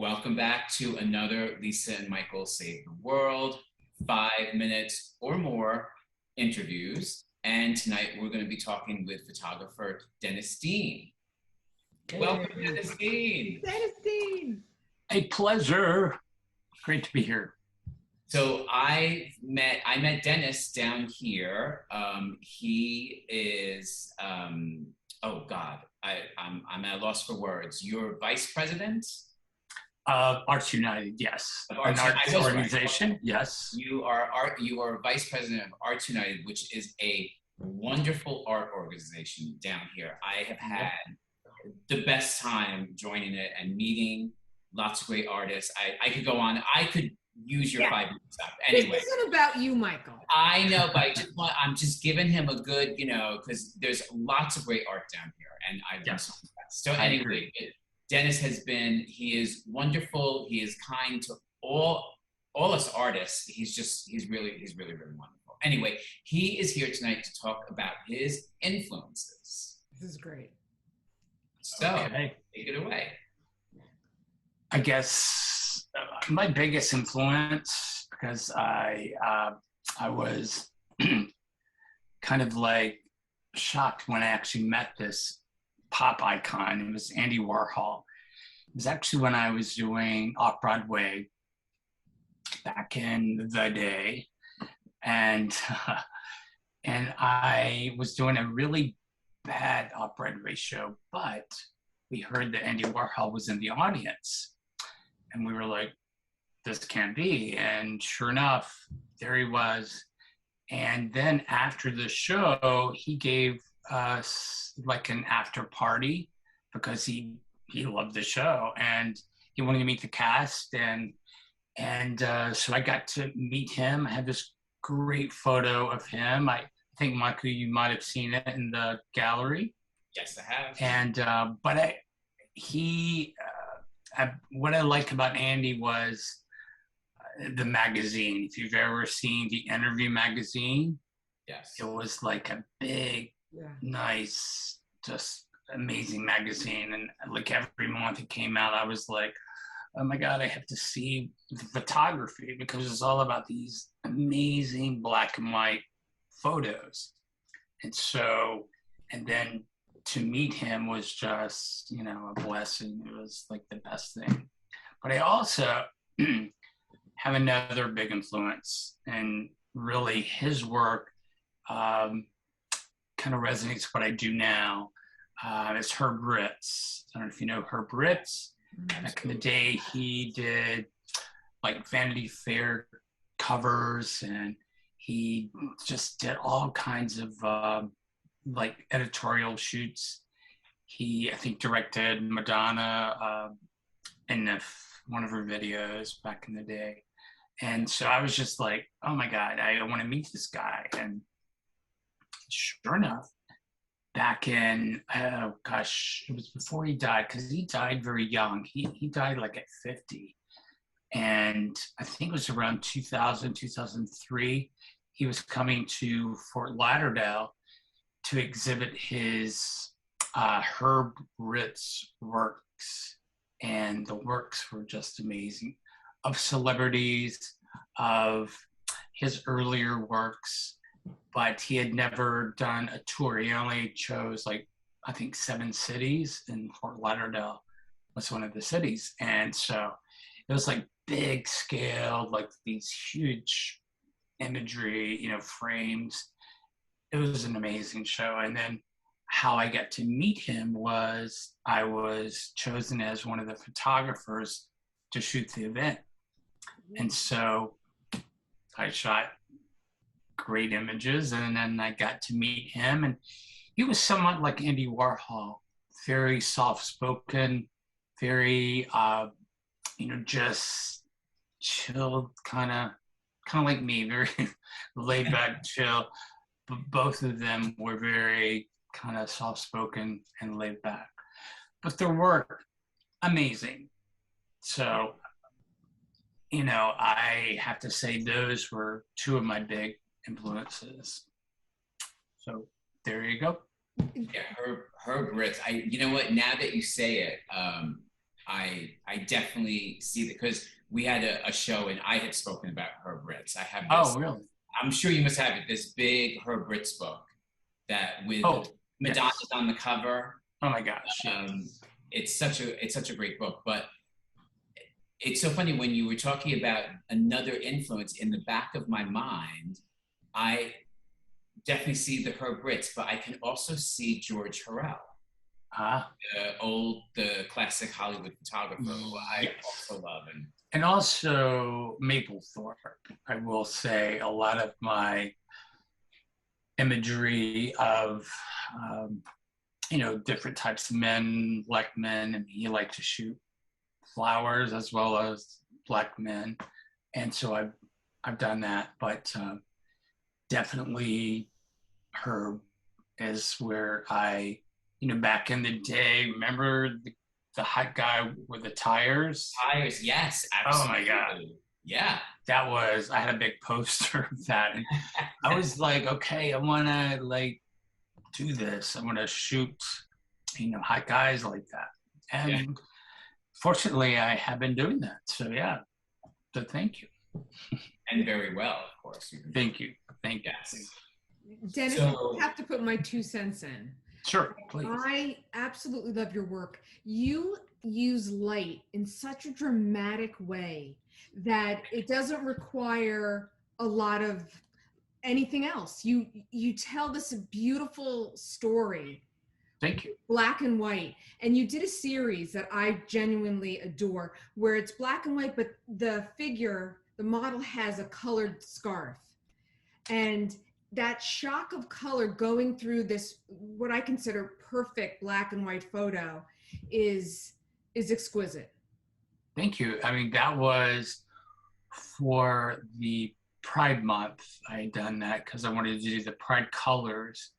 Welcome back to another Lisa and Michael Save the World, 5 minutes or more interviews. And tonight we're going to be talking with photographer Dennis Dean. Welcome, Dennis Dean. Dennis Dean. A pleasure. Great to be here. So I met Dennis down here. He is oh God, I'm at a loss for words. You're vice president? Arts United, yes. An arts organization, yes. You are vice president of Arts United, which is a wonderful art organization down here. I have had the best time joining it and meeting lots of great artists. I could go on. I could use your 5 minutes up. Anyway, this isn't about you, Michael. I know, but I'm just giving him a good, because there's lots of great art down here, and I've been so impressed. So anyway, Dennis he is wonderful. He is kind to all us artists. He's really wonderful. Anyway, he is here tonight to talk about his influences. This is great. So, take it away. I guess my biggest influence, because I was kind of like shocked when I actually met this pop icon. It was Andy Warhol. It was actually when I was doing Off-Broadway back in the day. And I was doing a really bad Off-Broadway show, but we heard that Andy Warhol was in the audience. And we were like, this can't be. And sure enough, there he was. And then after the show, he gave us like an after party because he loved the show and he wanted to meet the cast. And so I got to meet him. I had this great photo of him. I think, Michael, you might have seen it in the gallery. Yes, I have. And, what I liked about Andy was the magazine. If you've ever seen the Interview magazine, yes, it was like a big, nice, just amazing magazine. And like every month it came out, I was like, oh my God, I have to see the photography because it's all about these amazing black and white photos. And then to meet him was just, a blessing. It was like the best thing. But I also have another big influence, and really his work kind of resonates with what I do now. It's Herb Ritts. I don't know if you know Herb Ritts. Back in the day, he did like Vanity Fair covers, and he just did all kinds of like editorial shoots. He, I think, directed Madonna in one of her videos back in the day. And so I was just like, oh my God, I want to meet this guy. And sure enough, back in, it was before he died, because he died very young. He died like at 50. And I think it was around 2000, 2003. He was coming to Fort Lauderdale to exhibit his Herb Ritts works. And the works were just amazing, of celebrities, of his earlier works, but he had never done a tour. He only chose like, I think 7 cities, and Fort Lauderdale was one of the cities. And so it was like big scale, like these huge imagery, frames. It was an amazing show. And then how I got to meet him was I was chosen as one of the photographers to shoot the event. And so I shot great images, and then I got to meet him. And he was somewhat like Andy Warhol, very soft-spoken, very, just chill, kind of like me, very laid back, chill. But both of them were very kind of soft-spoken and laid back. But their work, amazing. So, I have to say those were 2 of my big influences. So there you go. Yeah, Herb Ritts. You know what? Now that you say it, I definitely see that because we had a show and I had spoken about Herb Ritz. I have this. Oh, really? I'm sure you must have it. This big Herb Ritz book that with Oh, Madonna's yes. on the cover. Oh my gosh. Um, it's such a great book, but it's so funny when you were talking about another influence in the back of my mind. I definitely see the Herb Ritz, but I can also see George Horrell, Ah, the classic Hollywood photographer who I yes. also love. And also Mapplethorpe. I will say a lot of my imagery of, um, different types of men, black men, and he liked to shoot flowers as well as black men. And so I've done that, but definitely Herb is where back in the day, remember the hot guy with the tires? Tires, yes, Oh absolutely. my God. Yeah. I had a big poster of that. And I was like, okay, I want to do this. I want to shoot, hot guys like that. And Yeah. fortunately, I have been doing that. So yeah, so thank you. And very well, of course. Thank you. Thank you. Yes. Dennis, So- I have to put my 2 cents in. Sure, please. I absolutely love your work. You use light in such a dramatic way that it doesn't require a lot of anything else. You tell this beautiful story, Thank you. black and white, and you did a series that I genuinely adore where it's black and white, but the model has a colored scarf. And that shock of color going through this, what I consider perfect black and white photo, is exquisite. Thank you. I mean, that was for the Pride Month. I had done that because I wanted to do the Pride colors.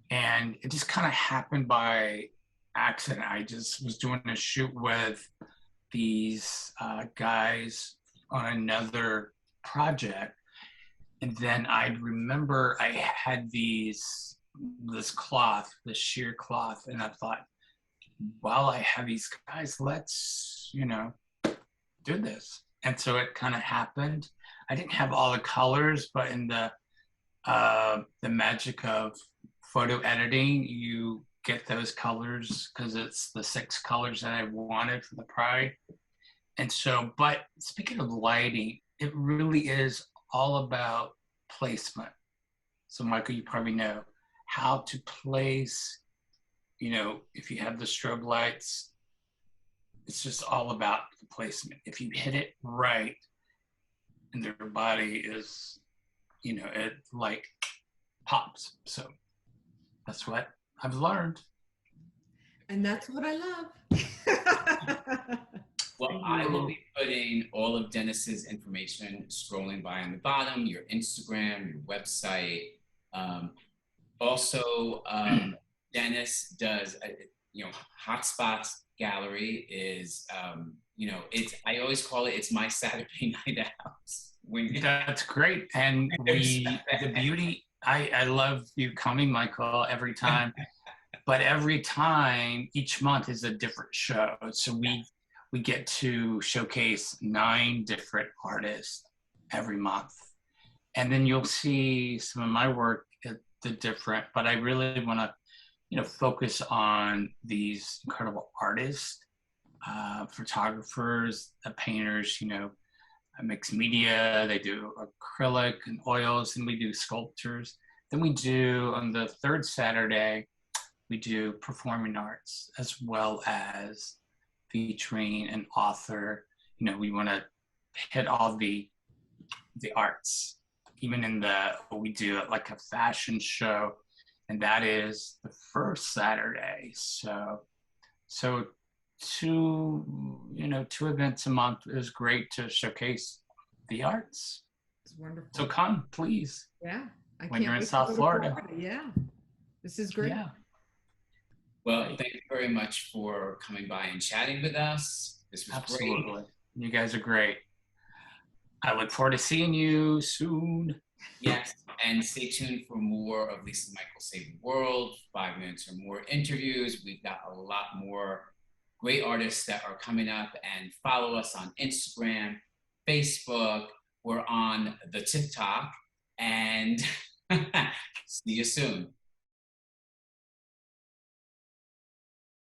And it just kind of happened by accident. I just was doing a shoot with these guys on another project. And then I remember I had this cloth, this sheer cloth, and I thought, while I have these guys, let's, do this. And so it kind of happened. I didn't have all the colors, but in the magic of photo editing, you get those colors because it's the 6 colors that I wanted for the Pride. And so, but speaking of lighting, it really is all about placement. So Michael, you probably know how to place, if you have the strobe lights, it's just all about the placement. If you hit it right and their body is, it like pops. So that's what I've learned. And that's what I love. Well, I will be putting all of Dennis's information scrolling by on the bottom, your Instagram, your website. Also, Dennis does, Hotspots Gallery is, I always call it's my Saturday night out. That's great. And the beauty, I love you coming, Michael, every time. But every time, each month is a different show. So we get to showcase 9 different artists every month. And then you'll see some of my work at the different, but I really want to, focus on these incredible artists, photographers, painters, mixed media, they do acrylic and oils, and we do sculptures. Then we do, on the 3rd Saturday, we do performing arts as well as featuring an author. We want to hit all the arts, even in we do like a fashion show, and that is the 1st Saturday. So 2 events a month is great to showcase the arts. It's wonderful. So come, please. Yeah. When you're in South Florida. Yeah. This is great. Yeah. Well, thank you very much for coming by and chatting with us. This was Absolutely. great. You guys are great. I look forward to seeing you soon. Yes, and stay tuned for more of Lisa Michael Save the World, 5 minutes or more interviews. We've got a lot more great artists that are coming up, and follow us on Instagram, Facebook. We're on the TikTok, and see you soon.